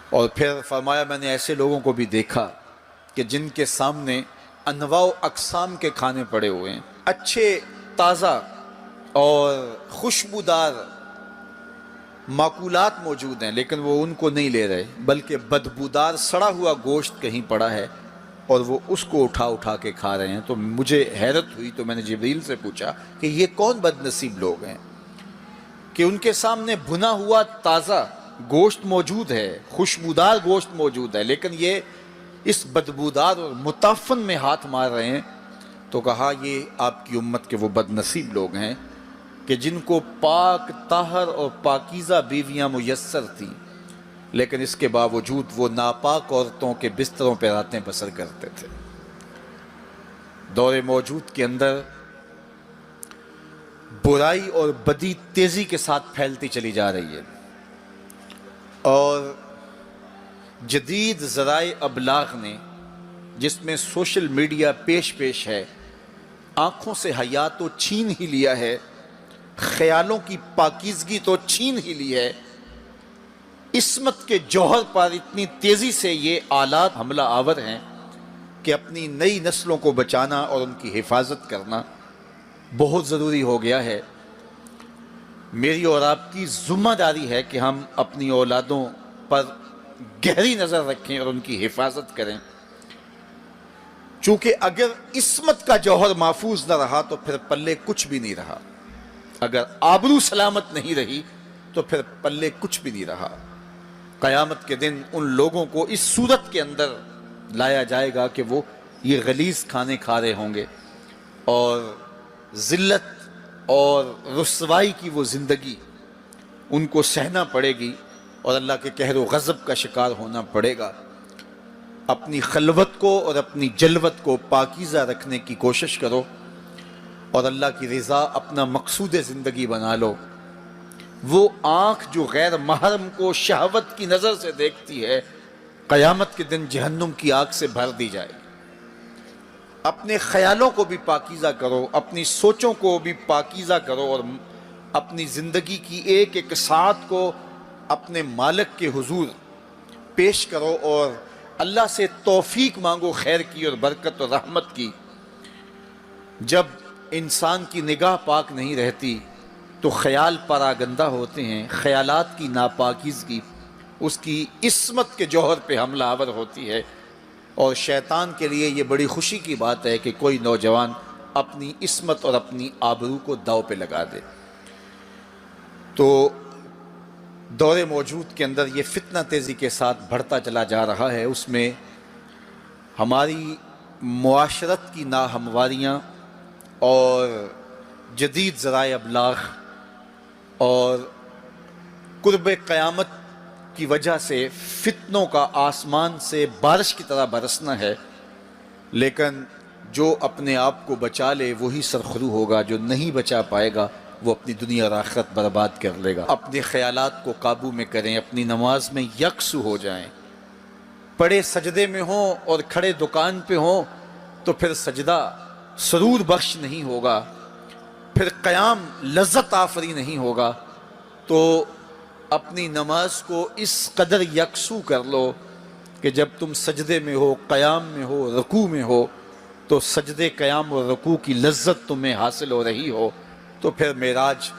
اور پھر فرمایا میں نے ایسے لوگوں کو بھی دیکھا کہ جن کے سامنے انواع و اقسام کے کھانے پڑے ہوئے ہیں، اچھے تازہ اور خوشبودار ماکولات موجود ہیں، لیکن وہ ان کو نہیں لے رہے، بلکہ بدبودار سڑا ہوا گوشت کہیں پڑا ہے اور وہ اس کو اٹھا اٹھا کے کھا رہے ہیں۔ تو مجھے حیرت ہوئی، تو میں نے جبریل سے پوچھا کہ یہ کون بد نصیب لوگ ہیں کہ ان کے سامنے بھنا ہوا تازہ گوشت موجود ہے، خوشبودار گوشت موجود ہے، لیکن یہ اس بدبودار اور متعفن میں ہاتھ مار رہے ہیں۔ تو کہا یہ آپ کی امت کے وہ بد نصیب لوگ ہیں کہ جن کو پاک طاہر اور پاکیزہ بیویاں میسر تھیں، لیکن اس کے باوجود وہ ناپاک عورتوں کے بستروں پہ راتیں بسر کرتے تھے۔ دور موجود کے اندر برائی اور بدی تیزی کے ساتھ پھیلتی چلی جا رہی ہے، اور جدید ذرائع ابلاغ نے، جس میں سوشل میڈیا پیش ہے، آنکھوں سے حیا تو چھین ہی لیا ہے، خیالوں کی پاکیزگی تو چھین ہی لی ہے، عصمت کے جوہر پر اتنی تیزی سے یہ آلات حملہ آور ہیں کہ اپنی نئی نسلوں کو بچانا اور ان کی حفاظت کرنا بہت ضروری ہو گیا ہے۔ میری اور آپ کی ذمہ داری ہے کہ ہم اپنی اولادوں پر گہری نظر رکھیں اور ان کی حفاظت کریں، چونکہ اگر عصمت کا جوہر محفوظ نہ رہا تو پھر پلے کچھ بھی نہیں رہا، اگر آبرو سلامت نہیں رہی تو پھر پلے کچھ بھی نہیں رہا۔ قیامت کے دن ان لوگوں کو اس صورت کے اندر لایا جائے گا کہ وہ یہ غلیظ کھانے کھا رہے ہوں گے، اور ذلت اور رسوائی کی وہ زندگی ان کو سہنا پڑے گی، اور اللہ کے قہر و غضب کا شکار ہونا پڑے گا۔ اپنی خلوت کو اور اپنی جلوت کو پاکیزہ رکھنے کی کوشش کرو، اور اللہ کی رضا اپنا مقصود زندگی بنا لو۔ وہ آنکھ جو غیر محرم کو شہوت کی نظر سے دیکھتی ہے، قیامت کے دن جہنم کی آگ سے بھر دی جائے گی۔ اپنے خیالوں کو بھی پاکیزہ کرو، اپنی سوچوں کو بھی پاکیزہ کرو، اور اپنی زندگی کی ایک ایک ساعت کو اپنے مالک کے حضور پیش کرو، اور اللہ سے توفیق مانگو خیر کی اور برکت اور رحمت کی۔ جب انسان کی نگاہ پاک نہیں رہتی تو خیال پراگندہ ہوتے ہیں، خیالات کی ناپاکیزگی اس کی عصمت کے جوہر پہ حملہ آور ہوتی ہے، اور شیطان کے لیے یہ بڑی خوشی کی بات ہے کہ کوئی نوجوان اپنی عصمت اور اپنی آبرو کو داؤ پہ لگا دے۔ تو دور موجود کے اندر یہ فتنہ تیزی کے ساتھ بڑھتا چلا جا رہا ہے، اس میں ہماری معاشرت کی ناہمواریاں اور جدید ذرائع ابلاغ اور قرب قیامت کی وجہ سے فتنوں کا آسمان سے بارش کی طرح برسنا ہے، لیکن جو اپنے آپ کو بچا لے وہی سرخرو ہوگا، جو نہیں بچا پائے گا وہ اپنی دنیا اور آخرت برباد کر لے گا۔ اپنے خیالات کو قابو میں کریں، اپنی نماز میں یکسو ہو جائیں، پڑے سجدے میں ہوں اور کھڑے دکان پہ ہوں تو پھر سجدہ سرور بخش نہیں ہوگا، پھر قیام لذت آفری نہیں ہوگا۔ تو اپنی نماز کو اس قدر یکسو کر لو کہ جب تم سجدے میں ہو، قیام میں ہو، رکوع میں ہو، تو سجدے، قیام اور رکوع کی لذت تمہیں حاصل ہو رہی ہو، تو پھر معراج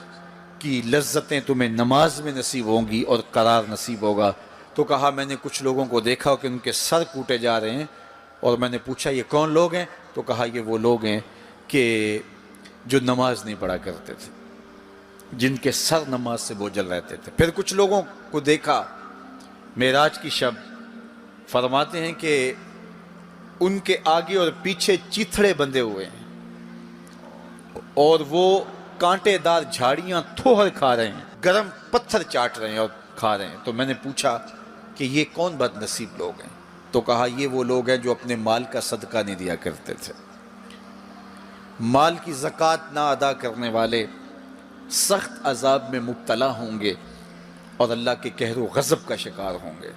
کی لذتیں تمہیں نماز میں نصیب ہوں گی اور قرار نصیب ہوگا۔ تو کہا میں نے کچھ لوگوں کو دیکھا کہ ان کے سر کوٹے جا رہے ہیں، اور میں نے پوچھا یہ کون لوگ ہیں؟ تو کہا یہ وہ لوگ ہیں کہ جو نماز نہیں پڑھا کرتے تھے، جن کے سر نماز سے بوجھل رہتے تھے۔ پھر کچھ لوگوں کو دیکھا معراج کی شب، فرماتے ہیں کہ ان کے آگے اور پیچھے چیتھڑے بندھے ہوئے ہیں، اور وہ کانٹے دار جھاڑیاں تھوہر کھا رہے ہیں، گرم پتھر چاٹ رہے ہیں اور کھا رہے ہیں۔ تو میں نے پوچھا کہ یہ کون بد نصیب لوگ ہیں؟ تو کہا یہ وہ لوگ ہیں جو اپنے مال کا صدقہ نہیں دیا کرتے تھے، مال کی زکوٰۃ نہ ادا کرنے والے سخت عذاب میں مبتلا ہوں گے اور اللہ کے قہر و غضب کا شکار ہوں گے۔